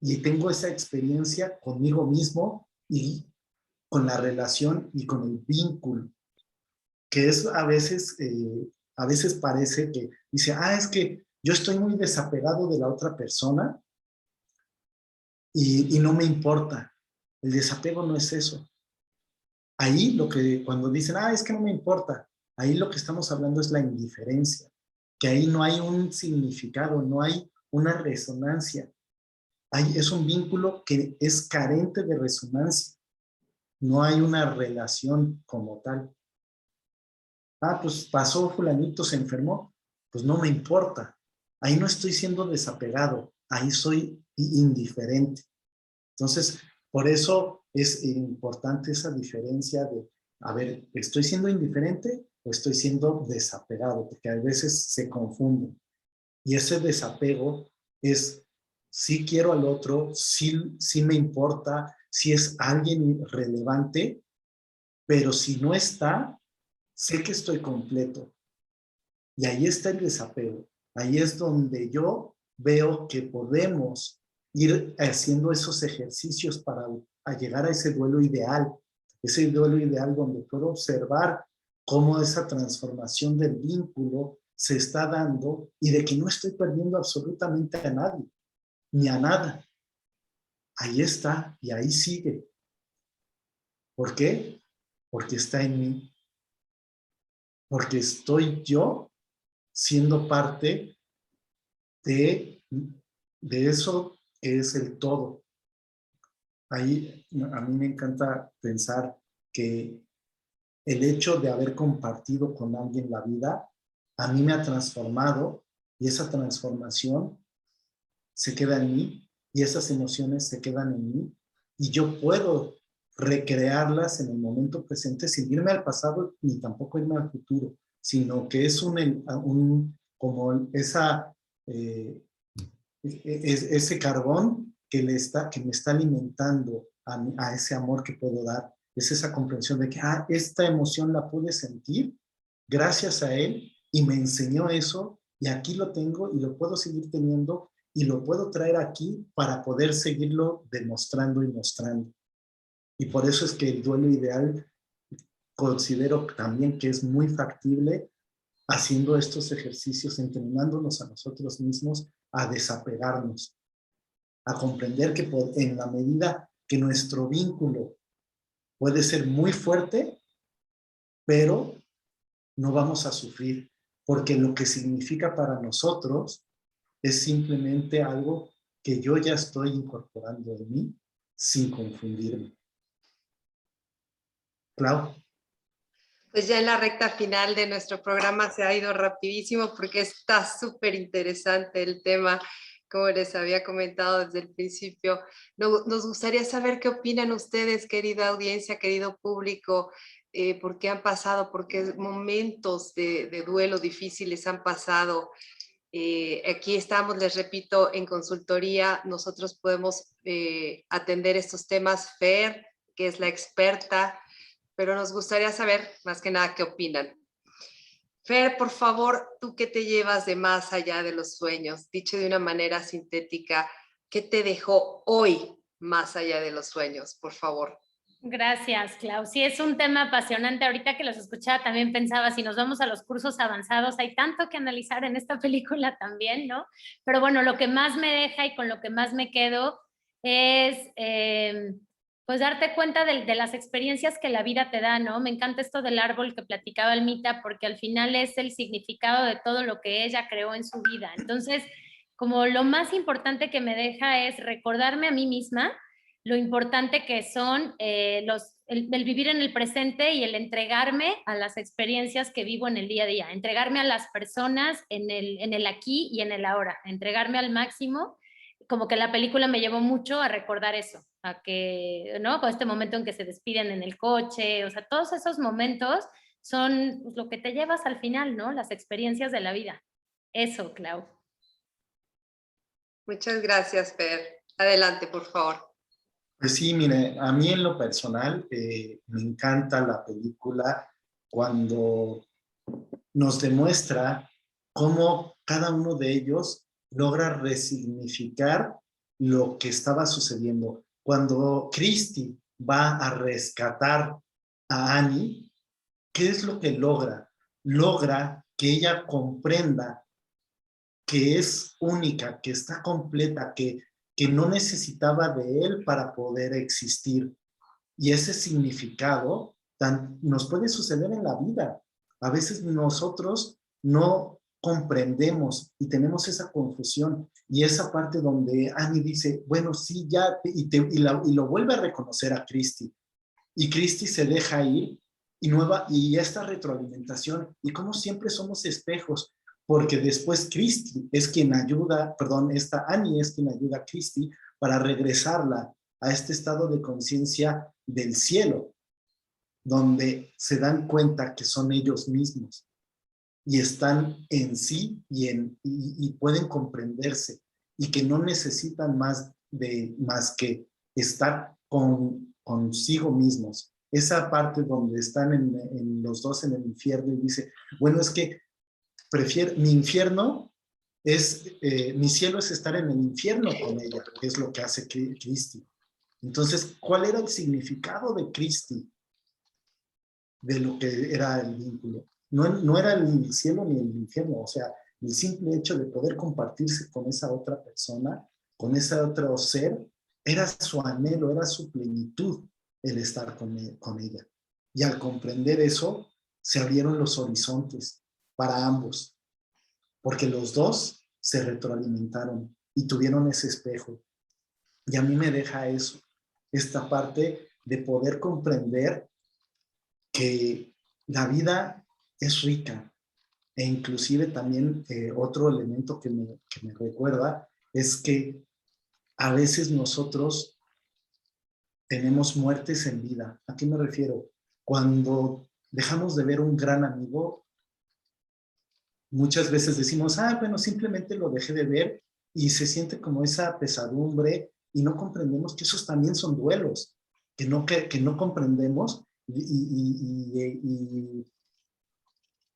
Y tengo esa experiencia conmigo mismo y con la relación y con el vínculo, que es a veces parece que dice, es que yo estoy muy desapegado de la otra persona y no me importa. El desapego no es eso. Ahí cuando dicen, es que no me importa, ahí lo que estamos hablando es la indiferencia, que ahí no hay un significado, no hay una resonancia. Ahí es un vínculo que es carente de resonancia, no hay una relación como tal. Pues pasó fulanito, se enfermó, pues no me importa. Ahí no estoy siendo desapegado, ahí soy indiferente. Entonces, por eso es importante esa diferencia de, a ver, ¿estoy siendo indiferente o estoy siendo desapegado? Porque a veces se confunden. Y ese desapego es, sí quiero al otro, sí me importa, si es alguien relevante, pero si no está, sé que estoy completo. Y ahí está el desapego. Ahí es donde yo veo que podemos ir haciendo esos ejercicios para llegar a ese duelo ideal donde puedo observar cómo esa transformación del vínculo se está dando y de que no estoy perdiendo absolutamente a nadie, ni a nada. Ahí está y ahí sigue. ¿Por qué? Porque está en mí. Porque estoy yo siendo parte de, de eso que es el todo. Ahí a mí me encanta pensar que el hecho de haber compartido con alguien la vida, a mí me ha transformado y esa transformación se queda en mí y esas emociones se quedan en mí y yo puedo recrearlas en el momento presente sin irme al pasado ni tampoco irme al futuro, sino que es como ese carbón que me está alimentando a ese amor que puedo dar. Es esa comprensión de que esta emoción la pude sentir gracias a él y me enseñó eso y aquí lo tengo y lo puedo seguir teniendo y lo puedo traer aquí para poder seguirlo demostrando y mostrando. Y por eso es que el duelo ideal considero también que es muy factible haciendo estos ejercicios, entrenándonos a nosotros mismos a desapegarnos, a comprender que en la medida que nuestro vínculo puede ser muy fuerte, pero no vamos a sufrir, porque lo que significa para nosotros es simplemente algo que yo ya estoy incorporando en mí sin confundirme. Clau. Pues ya en la recta final de nuestro programa se ha ido rapidísimo porque está súper interesante el tema, como les había comentado desde el principio. Nos gustaría saber qué opinan ustedes, querida audiencia, querido público, por qué han pasado, por qué momentos de duelo difíciles han pasado. Aquí estamos, les repito, en consultoría. Nosotros podemos atender estos temas. Fer, que es la experta, pero nos gustaría saber más que nada qué opinan. Fer, por favor, ¿tú qué te llevas de más allá de los sueños? Dicho de una manera sintética, ¿qué te dejó hoy más allá de los sueños, por favor? Gracias, Clau. Sí, es un tema apasionante. Ahorita que los escuchaba también pensaba, si nos vamos a los cursos avanzados, hay tanto que analizar en esta película también, ¿no? Pero bueno, lo que más me deja y con lo que más me quedo es, pues, darte cuenta de las experiencias que la vida te da, ¿no? Me encanta esto del árbol que platicaba Almita, porque al final es el significado de todo lo que ella creó en su vida. Entonces, como lo más importante que me deja es recordarme a mí misma lo importante que son el vivir en el presente y el entregarme a las experiencias que vivo en el día a día, entregarme a las personas en el aquí y en el ahora, entregarme al máximo. Como que la película me llevó mucho a recordar eso, a que, ¿no? Con este momento en que se despiden en el coche, o sea, todos esos momentos son lo que te llevas al final, ¿no? Las experiencias de la vida. Eso, Clau. Muchas gracias, Per. Adelante, por favor. Pues sí, mire, a mí en lo personal me encanta la película cuando nos demuestra cómo cada uno de ellos logra resignificar lo que estaba sucediendo. Cuando Christy va a rescatar a Annie, ¿qué es lo que logra? Logra que ella comprenda que es única, que está completa, que no necesitaba de él para poder existir. Y ese significado nos puede suceder en la vida. A veces nosotros no comprendemos y tenemos esa confusión y esa parte donde Annie dice, bueno, sí, ya, y lo vuelve a reconocer a Christy. Y Christy se deja ir y esta retroalimentación, y como siempre somos espejos, porque después Christy es quien ayuda, perdón, esta Annie es quien ayuda a Christy para regresarla a este estado de conciencia del cielo, donde se dan cuenta que son ellos mismos y están en sí y pueden comprenderse y que no necesitan más que estar consigo mismos. Esa parte donde están en los dos en el infierno y dice, bueno, es que mi infierno mi cielo es estar en el infierno con ella, que es lo que hace Christy. Entonces, ¿cuál era el significado de Christy? De lo que era el vínculo. No era el cielo ni el infierno, o sea, el simple hecho de poder compartirse con esa otra persona, con ese otro ser, era su anhelo, era su plenitud el estar con ella. Y al comprender eso, se abrieron los horizontes para ambos, porque los dos se retroalimentaron y tuvieron ese espejo. Y a mí me deja eso, esta parte de poder comprender que la vida es rica e inclusive también otro elemento que me recuerda es que a veces nosotros tenemos muertes en vida. ¿A qué me refiero? Cuando dejamos de ver un gran amigo, muchas veces decimos, bueno, simplemente lo dejé de ver y se siente como esa pesadumbre y no comprendemos que esos también son duelos, que no comprendemos y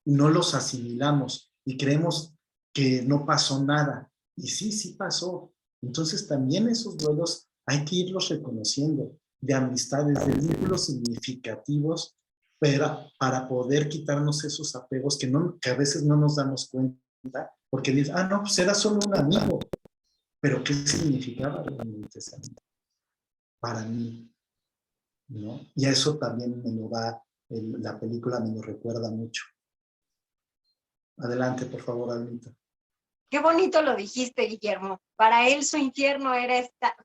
no los asimilamos y creemos que no pasó nada. Y sí pasó. Entonces también esos duelos hay que irlos reconociendo, de amistades, de vínculos significativos, para poder quitarnos esos apegos que a veces no nos damos cuenta, porque dices, no, pues era solo un amigo. Pero ¿qué significaba realmente ese amigo? Para mí, ¿no? Y eso también me lo da, la película me lo recuerda mucho. Adelante, por favor, Almita. Qué bonito lo dijiste, Guillermo. Para él su infierno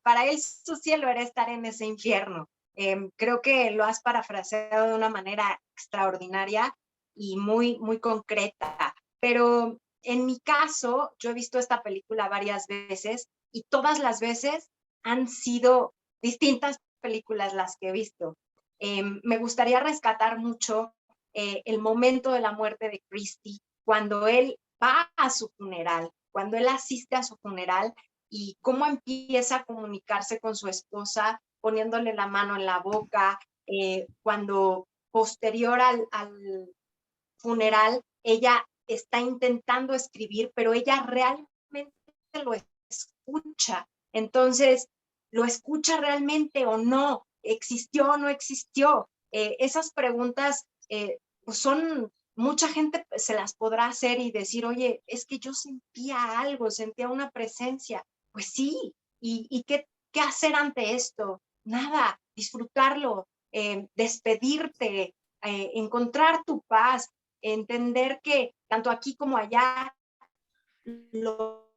para él su cielo era estar en ese infierno. Creo que lo has parafraseado de una manera extraordinaria y muy, muy concreta. Pero en mi caso, yo he visto esta película varias veces y todas las veces han sido distintas películas las que he visto. Me gustaría rescatar mucho el momento de la muerte de Christy, cuando él va a su funeral, cuando él asiste a su funeral y cómo empieza a comunicarse con su esposa, poniéndole la mano en la boca, cuando posterior al funeral, ella está intentando escribir, pero ella realmente lo escucha. Entonces, ¿lo escucha realmente o no? ¿existió o no existió? Esas preguntas pues mucha gente se las podrá hacer y decir, oye, es que yo sentía algo, sentía una presencia. Pues sí, ¿y qué hacer ante esto? Nada, disfrutarlo, despedirte, encontrar tu paz, entender que tanto aquí como allá lo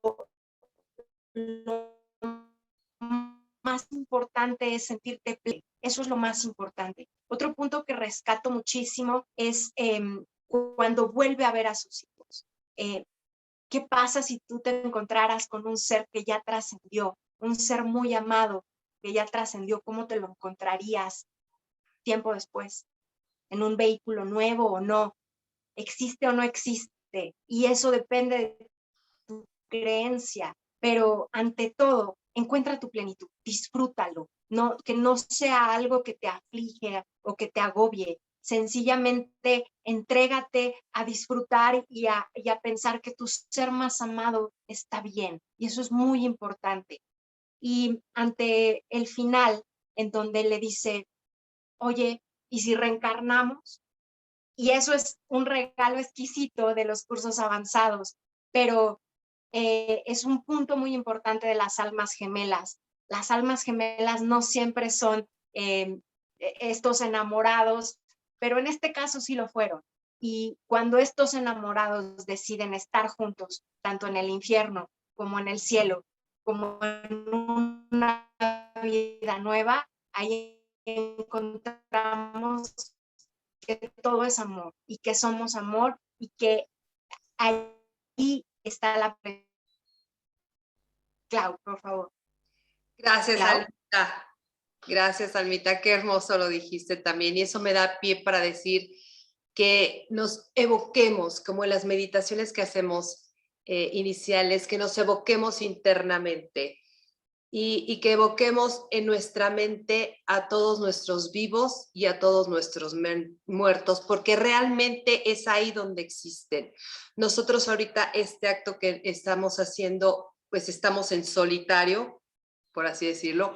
más importante es sentirte pleno. Eso es lo más importante. Otro punto que rescato muchísimo es cuando vuelve a ver a sus hijos. ¿Qué pasa si tú te encontraras con un ser que ya trascendió, un ser muy amado que ya trascendió? ¿Cómo te lo encontrarías tiempo después? ¿En un vehículo nuevo o no? ¿Existe o no existe? Y eso depende de tu creencia, pero ante todo, encuentra tu plenitud, disfrútalo, no, que no sea algo que te aflige o que te agobie, sencillamente entrégate a disfrutar y a pensar que tu ser más amado está bien, y eso es muy importante. Y ante el final, en donde le dice, oye, ¿y si reencarnamos? Y eso es un regalo exquisito de los cursos avanzados, pero es un punto muy importante de las almas gemelas. Las almas gemelas no siempre son estos enamorados, pero en este caso sí lo fueron. Y cuando estos enamorados deciden estar juntos, tanto en el infierno como en el cielo, como en una vida nueva, ahí encontramos que todo es amor y que somos amor y que ahí está la... Clau, por favor. Gracias, Clau. Almita. Gracias, Almita. Qué hermoso lo dijiste también. Y eso me da pie para decir que nos evoquemos, como en las meditaciones que hacemos iniciales, que nos evoquemos internamente y que evoquemos en nuestra mente a todos nuestros vivos y a todos nuestros muertos, porque realmente es ahí donde existen. Nosotros ahorita este acto que estamos haciendo, pues estamos en solitario, por así decirlo,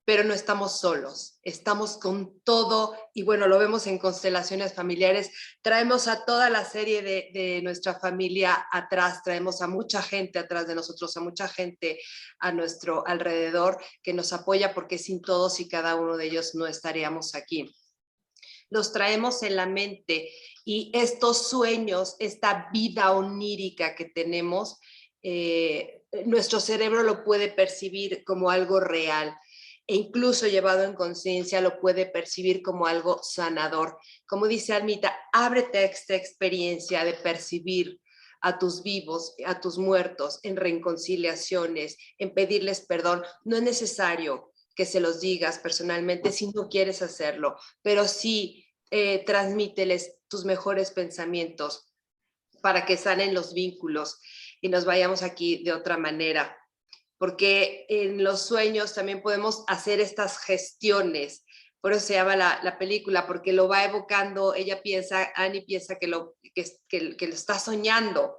pero no estamos solos, estamos con todo, y bueno, lo vemos en constelaciones familiares, traemos a toda la serie de nuestra familia atrás, traemos a mucha gente atrás de nosotros, a mucha gente a nuestro alrededor que nos apoya, porque sin todos y cada uno de ellos no estaríamos aquí. Los traemos en la mente, y estos sueños, esta vida onírica que tenemos, nuestro cerebro lo puede percibir como algo real, e incluso llevado en conciencia lo puede percibir como algo sanador. Como dice Almita, ábrete a esta experiencia de percibir a tus vivos, a tus muertos, en reconciliaciones, en pedirles perdón. No es necesario que se los digas personalmente si no quieres hacerlo, pero sí transmíteles tus mejores pensamientos para que sanen los vínculos y nos vayamos aquí de otra manera. Porque en los sueños también podemos hacer estas gestiones. Por eso se llama la película, porque lo va evocando. Ella piensa, Annie piensa que lo está soñando.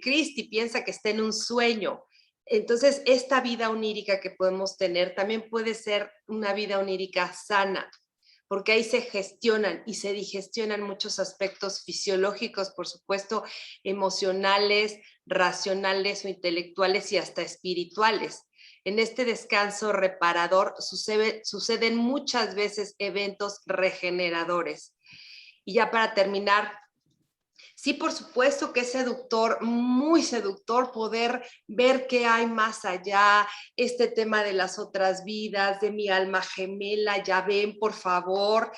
Christy piensa que está en un sueño. Entonces, esta vida onírica que podemos tener también puede ser una vida onírica sana, porque ahí se gestionan y se digestionan muchos aspectos fisiológicos, por supuesto, emocionales, racionales o intelectuales y hasta espirituales. En este descanso reparador suceden muchas veces eventos regeneradores. Y ya para terminar, sí, por supuesto que es seductor, muy seductor poder ver qué hay más allá, este tema de las otras vidas, de mi alma gemela, ya ven, por favor,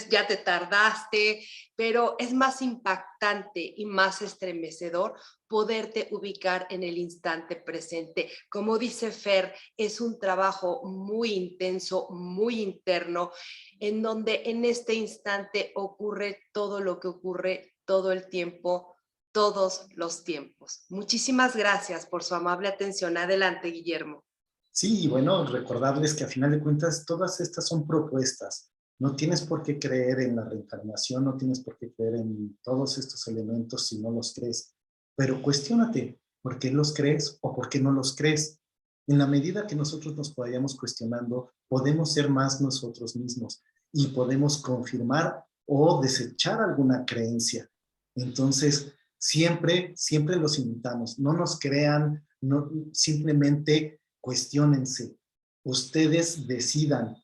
ya te tardaste, pero es más impactante y más estremecedor poderte ubicar en el instante presente. Como dice Fer, es un trabajo muy intenso, muy interno, en donde en este instante ocurre todo lo que ocurre todo el tiempo, todos los tiempos. Muchísimas gracias por su amable atención. Adelante, Guillermo. Sí, y bueno, recordarles que a final de cuentas todas estas son propuestas. No tienes por qué creer en la reencarnación, no tienes por qué creer en todos estos elementos si no los crees. Pero cuestiónate, ¿por qué los crees o por qué no los crees? En la medida que nosotros nos vayamos cuestionando, podemos ser más nosotros mismos y podemos confirmar o desechar alguna creencia. Entonces, siempre los invitamos. No nos crean, no, simplemente cuestiónense. Ustedes decidan.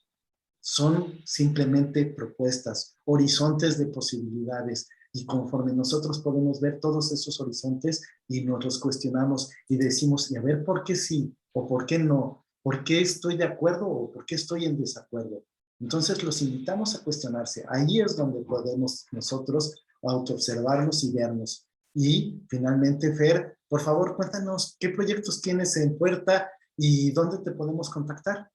Son simplemente propuestas, horizontes de posibilidades. Y conforme nosotros podemos ver todos esos horizontes y nos los cuestionamos y decimos, y a ver, ¿por qué sí? ¿O por qué no? ¿Por qué estoy de acuerdo o por qué estoy en desacuerdo? Entonces los invitamos a cuestionarse. Ahí es donde podemos nosotros autoobservarnos y vernos. Y finalmente, Fer, por favor, cuéntanos qué proyectos tienes en puerta y dónde te podemos contactar.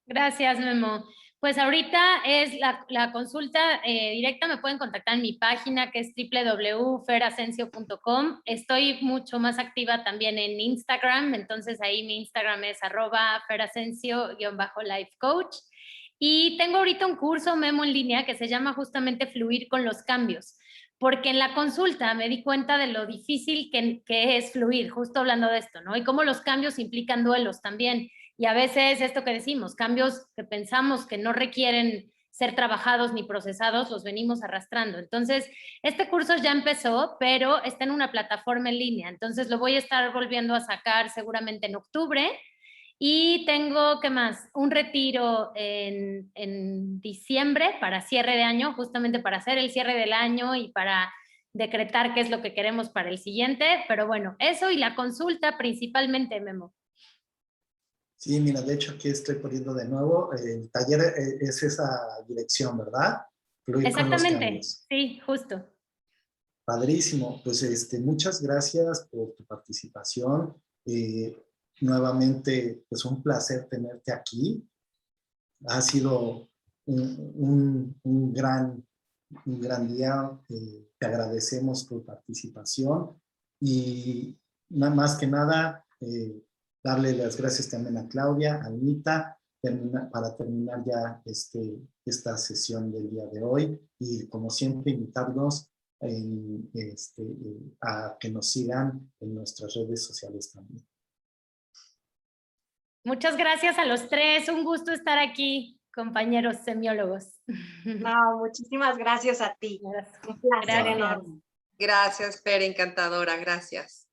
Gracias, Memo. Pues ahorita es la consulta directa, me pueden contactar en mi página que es www.ferasencio.com. Estoy mucho más activa también en Instagram, entonces ahí mi Instagram es @ferasencio_lifecoach. Y tengo ahorita un curso, Memo, en línea que se llama justamente Fluir con los cambios, porque en la consulta me di cuenta de lo difícil que es fluir, justo hablando de esto, ¿no? Y cómo los cambios implican duelos también. Y a veces esto que decimos, cambios que pensamos que no requieren ser trabajados ni procesados, los venimos arrastrando. Entonces, este curso ya empezó, pero está en una plataforma en línea. Entonces, lo voy a estar volviendo a sacar seguramente en octubre. Y tengo, ¿qué más? Un retiro en diciembre para cierre de año, justamente para hacer el cierre del año y para decretar qué es lo que queremos para el siguiente. Pero bueno, eso y la consulta principalmente, Memo. Sí, mira, de hecho aquí estoy poniendo de nuevo, el taller es esa dirección, ¿verdad? Fluir con los Exactamente, cambios. sí, justo. Padrísimo, pues muchas gracias por tu participación. Nuevamente, pues un placer tenerte aquí. Ha sido un gran día. Te agradecemos tu participación y más que nada, darle las gracias también a Claudia, a Anita, para terminar ya esta sesión del día de hoy y como siempre invitarnos a que nos sigan en nuestras redes sociales también. Muchas gracias a los tres, un gusto estar aquí, compañeros semiólogos. No, muchísimas gracias a ti. Un placer enorme. Gracias, Fer, encantadora, gracias.